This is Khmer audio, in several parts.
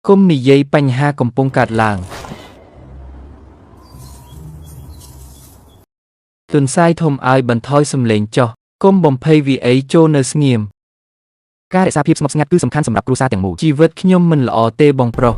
គុំនិយាយបញ្ហាកំពុងកើតឡើងទុនសាយធំឲ្យបន្ថយសំឡេងចុះគុំបំភ័យវីអីចូលនៅស្ងៀមការរក្សាភាពស្ងប់ស្ងាត់គឺសំខាន់សម្រាប់គ្រួសារទាំងមូលជីវិតខ្ញុំមិនល្អទេបងប្រុស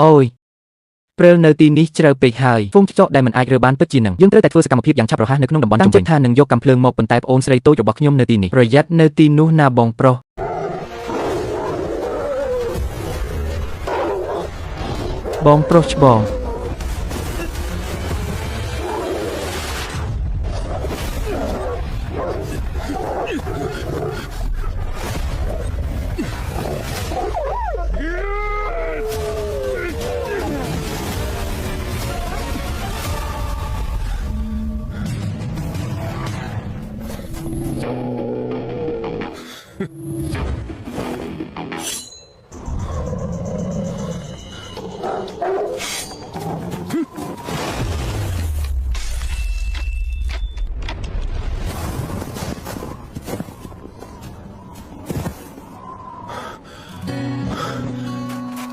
អូយព្រើលនៅទីនេះជ្រៅពេកហើយហ្វូងចកដែលមិនអាចរើបានពិតជានឹងយើងត្រូវតែធ្វើសកម្មភាពយ៉ាងឆាប់រហ័សនៅក្នុងតំបន់ជុំវិញថានឹងយកកាំភ្លើងមកប៉ុន្តែប្អូនស្រីតូចរបស់ខ្ញុំនៅទីនេះប្រយ័ត្ននៅទីនោះណាបងប្រុសបងប្រុសច្បង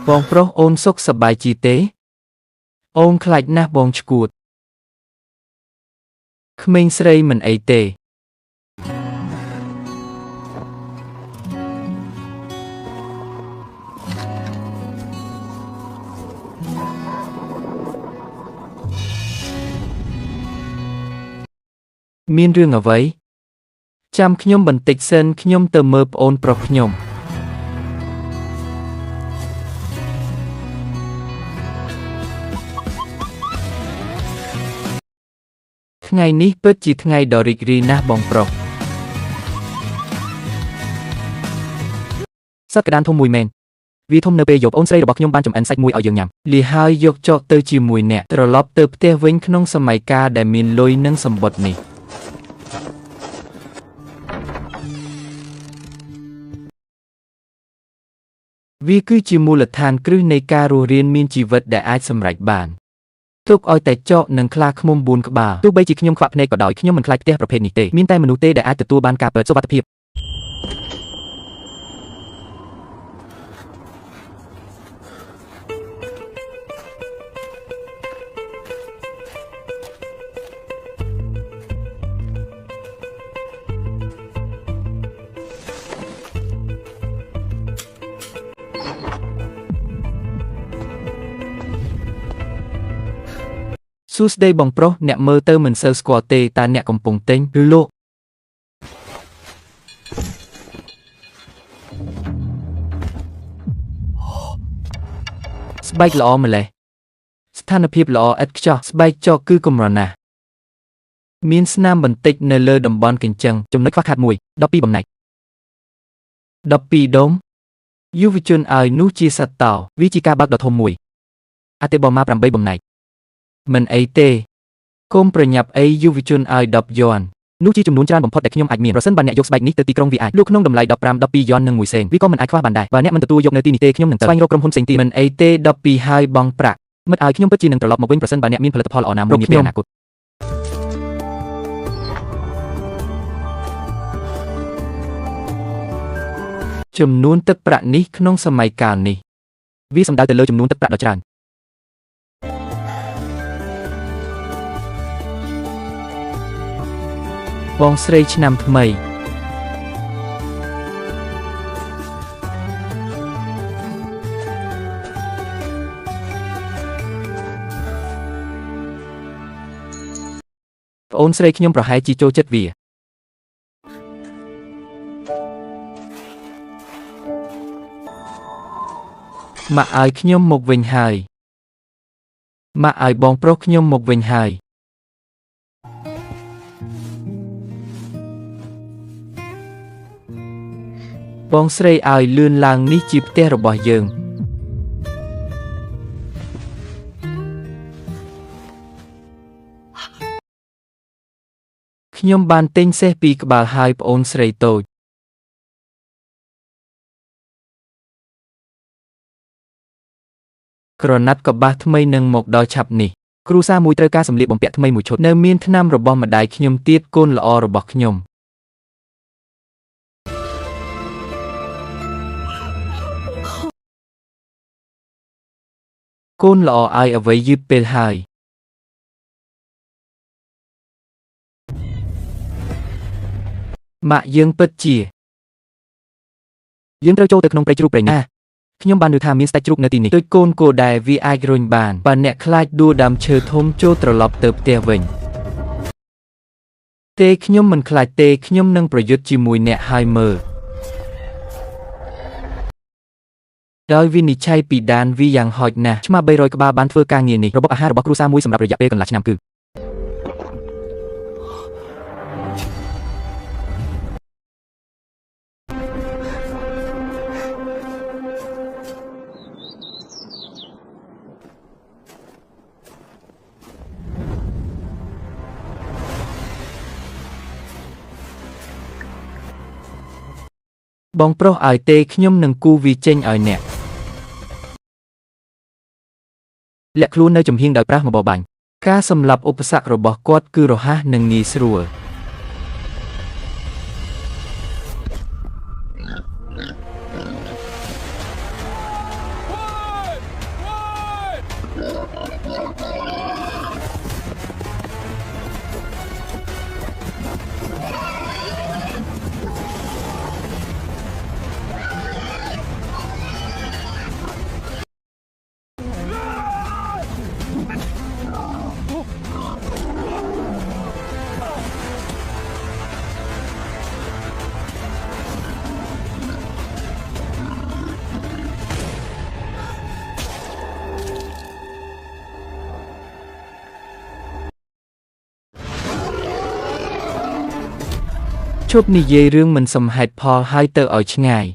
បងប្រុសអូនសុខសប្បាយជីទេអូនខ្លាចណាស់បងឈួតក្មេងស្រីមិនអីទេមានរឿងអ្វីចាំខ្ញុំបន្តិចសិនខ្ញុំទៅមើលប្អូនប្រុសខ្ញុំថ្ងៃនេះពិតជាថ្ងៃដ៏រីករាយណាស់បងប្រុសសត្វក្តានធំមួយមែនវាធំនៅពេលយប់អូនស្រីរបស់ខ្ញុំបានចំអិនសាច់មួយឲ្យយើងញ៉ាំលីហើយយកចកទៅជាមួយអ្នកត្រឡប់ទៅផ្ទះវិញក្នុងសម័យកាលដែលមានលុយនិងសម្បត្តិនេះវាគឺជាមូលដ្ឋានគ្រឹះនៃការរស់រានមានជីវិតដែលអាចសម្រេចបានទុកឲ្យតែចកនិងខ្លាឃ្មុំ4ក្បាលទោះបីជាខ្ញុំខ្វាក់ភ្នែកក៏ដោយខ្ញុំមិនខ្លាចផ្ទះប្រភេទនេះទេមានតែមនុស្សទេដែលអាចទទួលបានការពិតសុវត្ថិភាពសួស្តីបងប្រុសអ្នកមើលទៅមិនសូវស្គាល់ទេតើអ្នកកំពុងទិញឬលក់ស្បែកល្អម្ល៉េះស្ថានភាពល្អឥតខ្ចោះស្បែកចកគឺកម្រណាស់មានស្នាមបន្តិចនៅលើតំបន់កញ្ចឹងចំណុចខ្វះខាតមួយ12បំណែក12ដុំយុវជនឲ្យនោះជាសត្វតោវាជាការបើកដ៏ធំមួយអតិបរមា8បំណែកមិនអីទេកុំប្រញាប់អីយុវជនឲ្យ10យ៉ននោះជាចំនួនច្រើនបំផុតដែលខ្ញុំអាចមានប្រសិនបើអ្នកយកស្បែកនេះទៅទីក្រុងវាអាចលក់ក្នុងតម្លៃ15-12យ៉ននិង1សេនវាក៏មិនអាចខ្វះបានដែរបើអ្នកមិនទទួលយកនៅទីនេះទេខ្ញុំនឹងទៅស្វែងរកក្រុមហ៊ុនផ្សេងទៀតមិនអីទេ12ហើយបងប្រាក់មិត្តឲ្យខ្ញុំពិតជានឹងត្រឡប់មកវិញប្រសិនបើអ្នកមានផលិតផលល្អណាមួយនាពេលអនាគតចំនួនទឹកប្រាក់នេះក្នុងសម័យកាលនេះវាសំដៅទៅលើចំនួនទឹកប្រាក់ដ៏ច្រើនបងស្រីឆ្នាំថ្មីប្អូនស្រីខ្ញុំប្រហែលជាចូលចិត្តវាម៉ាក់ឲ្យខ្ញុំមកវិញហើយម៉ាក់ឲ្យបងប្រុសខ្ញុំមកវិញហើយ បងស្រីឲ្យលឿនឡើងនេះជាផ្ទះរបស់យើងខ្ញុំបានទិញសេះពីរក្បាលហើយប្អូនស្រីតូចក្រណាត់កប្បាសថ្មីនឹងមកដល់ឆាប់នេះគ្រួសារមួយត្រូវការសម្លៀកបំពាក់ថ្មីមួយឈុតនៅមានថ្នាំរបស់ម្ដាយខ្ញុំទៀតកូនល្អរបស់ខ្ញុំកូនល្អឲ្យអ្វីយឺតពេលហើយម៉ាក់យើងពិតជាយើងត្រូវចូលទៅក្នុងព្រៃជ្រូកព្រៃនេះខ្ញុំបានឮថាមានស្ដេចជ្រូកនៅទីនេះដូចកូនគោដែលវាអាចរុញបានបើអ្នកខ្លាចដួលដើមឈើធំចូលត្រឡប់ទៅផ្ទះវិញទេខ្ញុំមិនខ្លាចទេខ្ញុំនឹងប្រយុទ្ធជាមួយអ្នកហើយមើលដោយវិនិច្ឆ័យពីដានវីយ៉ាងហោចណាស់ឆ្មា300ក្បាលបានធ្វើការងារនេះរបបអាហាររបស់គ្រួសារមួយសម្រាប់រយៈពេលកន្លះឆ្នាំគឺបងប្រុសឲ្យទេខ្ញុំនឹងគូវាចេញឲ្យអ្នកលាក់ខ្លួននៅចំហៀងដោយប្រាស់មកបបាញ់ការសម្លាប់ឧបសគ្គរបស់គាត់គឺរហ័សនិងងាយស្រួលឈប់និយាយរឿងមិនសមហេតុផលហើយទៅឲ្យឆ្ងាយ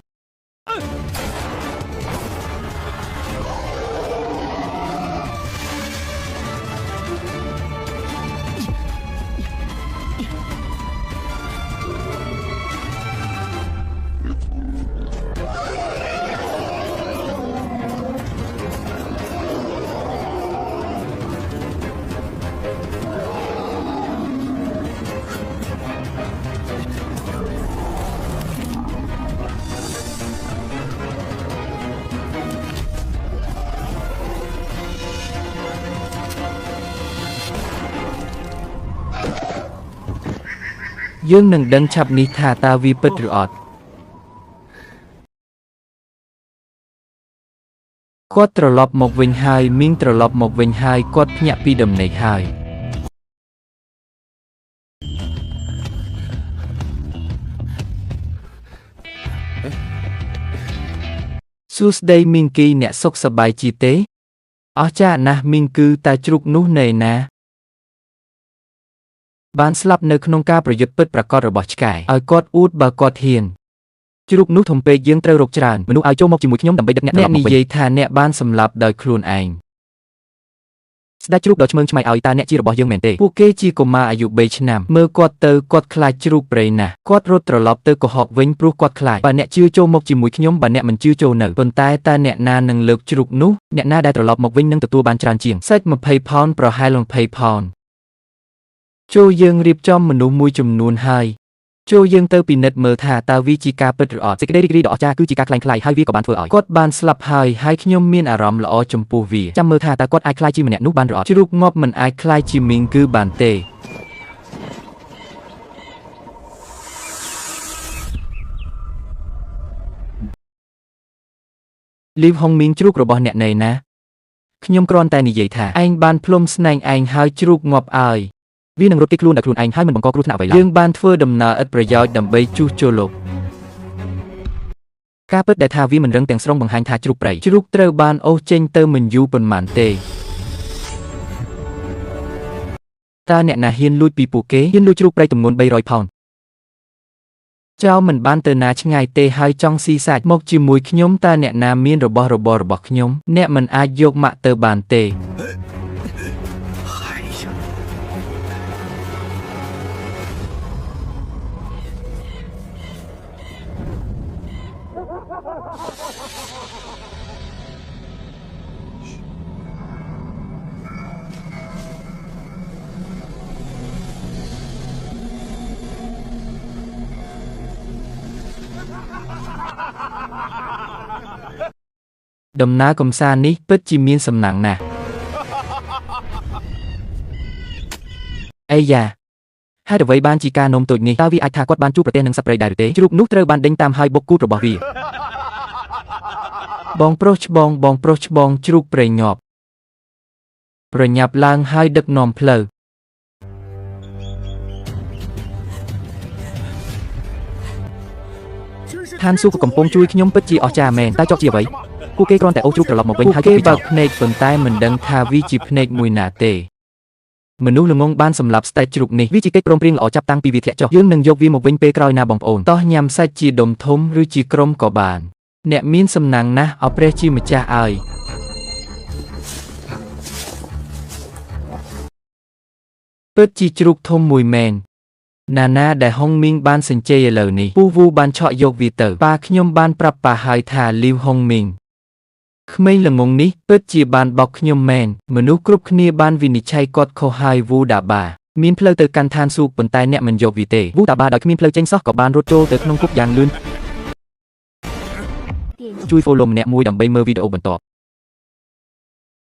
យើងនឹងដឹងឆាប់នេះថាតើវាពិតឬអត់គាត់ត្រឡប់មកវិញហើយមីងត្រឡប់មកវិញហើយគាត់ភ្ញាក់ពីដំណេកហើយសួស្ដីមីងគីអ្នកសុខសប្បាយជីទេអស្ចារ្យណាស់មីងគឺតាជ្រូកនោះនៅណាបានស្លាប់នៅក្នុងការប្រយុទ្ធពិតប្រាកដរបស់ឆ្កែឲ្យគាត់អួតបើគាត់ហ៊ានជ្រូកនោះធំពេកយើងត្រូវរកច្រើនមនុស្សឲ្យចូលមកជាមួយខ្ញុំដើម្បីដឹកអ្នកនិយាយថាអ្នកបានសម្លាប់ដោយខ្លួនឯងស្ដេចជ្រូកដ៏ឆ្មើងឆ្មៃឲ្យតើអ្នកជារបស់យើងមែនទេពួកគេជាកុមារអាយុ3ឆ្នាំមើលគាត់ទៅគាត់ខ្លាចជ្រូកព្រៃណាស់គាត់រត់ត្រឡប់ទៅកុហកវិញព្រោះគាត់ខ្លាចបើអ្នកជឿចូលមកជាមួយខ្ញុំបើអ្នកមិនជឿចូលនៅប៉ុន្តែតើអ្នកណានឹងលើកជ្រូកនោះអ្នកណាដែលត្រឡប់មកវិញនឹងទទួលបានច្រើនជាងសាច់20ផោនប្រហែល20ផោនចូលយើងរៀបចំមនុស្សមួយចំនួនហើយចូលយើងទៅពិនិត្យមើលថាតើវាជាការពិតឬអត់សេចក្តីរីករាយដ៏អស្ចារ្យគឺជាការខ្លាំងៗហើយវាក៏បានធ្វើឲ្យគាត់បានស្លាប់ហើយខ្ញុំមានអារម្មណ៍ល្អចំពោះវាចាំមើលថាតើគាត់អាចខ្លាយជាម្នាក់នោះបានឬអត់ជ្រូកងាប់មិនអាចខ្លាយជាមីងគឺបានទេលីវហុងមីងជ្រូករបស់អ្នកនៅណាខ្ញុំគ្រាន់តែនិយាយថាឯងបានផ្លុំស្នែងឯងហើយជ្រូកងាប់ហើយវានឹងរត់គេចខ្លួនដោយខ្លួនឯងហើយមិនបង្កគ្រោះថ្នាក់អ្វីឡើយយើងបានធ្វើដំណើរឥតប្រយោជន៍ដើម្បីជួសជុលលោកការពិតដែលថាវាមិនរឹងទាំងស្រុងបង្ហាញថាជ្រូកព្រៃជ្រូកត្រូវបានអូសចេញទៅមិនយូរប៉ុន្មានទេតើអ្នកណាហ៊ានលួចពីពួកគេហ៊ានលួចជ្រូកព្រៃទម្ងន់300ផោន ចៅមិនបានទៅណាឆ្ងាយទេហើយចង់ស៊ីសាច់មកជាមួយខ្ញុំតើអ្នកណាមានរបស់របររបស់ខ្ញុំអ្នកមិនអាចយកម៉ាក់ទៅបានទេដំណើរកំសាន្តនេះពិតជាមានសំណាងណាស់អាយ៉ាហេតុអ្វីបានជាការនោមតូចនេះតើវាអាចថាគាត់បានជួបប្រទះនឹងសត្វព្រៃដែរឬទេជ្រូកនោះត្រូវបានដេញតាមហើយបុកគូតរបស់វាបងប្រុសច្បងជ្រូកព្រៃងាប់ប្រញាប់ឡើងហើយដឹកនាំផ្លូវឋានសួគ៌កំពុងជួយខ្ញុំពិតជាអស្ចារ្យមែនតែចប់ជាអ្វីពួកគេគ្រាន់តែអូសជ្រូកត្រឡប់មកវិញហើយគេបើកភ្នែកប៉ុន្តែមិនដឹងថាវាជាភ្នែកមួយណាទេមនុស្សល្ងងបានសម្លាប់ស្តេចជ្រូកនេះវាជាកិច្ចព្រមព្រៀងល្អចាប់តាំងពីវាធ្លាក់ចុះយើងនឹងយកវាមកវិញពេលក្រោយណាបងប្អូនតោះញ៉ាំសាច់ជាដុំធំឬជាក្រុមក៏បានអ្នកមានសំណាងណាស់ឲ្យព្រះជាម្ចាស់ឲ្យពិតជាជ្រូកធំមួយមែនណាដែលហុងមីងបានសញ្ជេឥឡូវនេះពូវូបានឆក់យកវាទៅប៉ាខ្ញុំបានប្រាប់ប៉ាហើយថាលីវហុងមីងក្មេងល្ងងនេះពិតជាបានបោកខ្ញុំមែនមនុស្សគ្រប់គ្នាបានវិនិច្ឆ័យគាត់ខុសហើយវូដាបាមានផ្លូវទៅកាន់ឋានសួគ៌ប៉ុន្តែអ្នកមិនយកវាទេវូដាបាដោយគ្មានផ្លូវចេញសោះក៏បានរត់ចូលទៅក្នុងគុកយ៉ាងលឿនជួយ follow ម្នាក់មួយដើម្បីមើលវីដេអូបន្ត